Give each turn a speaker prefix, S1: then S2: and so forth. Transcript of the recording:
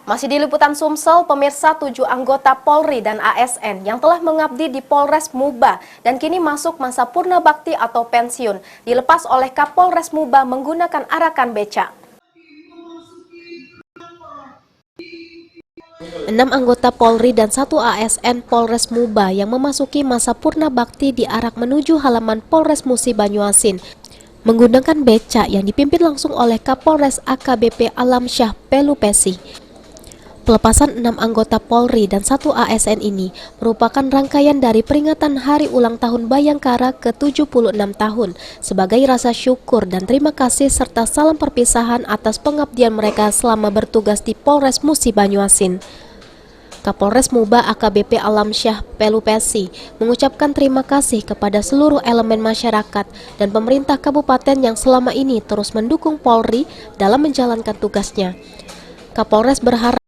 S1: Masih di liputan Sumsel, pemirsa 7 anggota Polri dan ASN yang telah mengabdi di Polres Muba dan kini masuk masa purna bakti atau pensiun, dilepas oleh Kapolres Muba menggunakan arakan beca. 6 anggota Polri dan 1 ASN Polres Muba yang memasuki masa purna bakti diarak menuju halaman Polres Musi Banyuasin menggunakan beca yang dipimpin langsung oleh Kapolres AKBP Alamsyah Pelupesi. Pelepasan 6 anggota Polri dan 1 ASN ini merupakan rangkaian dari peringatan Hari Ulang Tahun Bayangkara ke-76 tahun sebagai rasa syukur dan terima kasih serta salam perpisahan atas pengabdian mereka selama bertugas di Polres Musi Banyuasin. Kapolres Muba AKBP Alamsyah Pelupesi mengucapkan terima kasih kepada seluruh elemen masyarakat dan pemerintah kabupaten yang selama ini terus mendukung Polri dalam menjalankan tugasnya. Kapolres berharap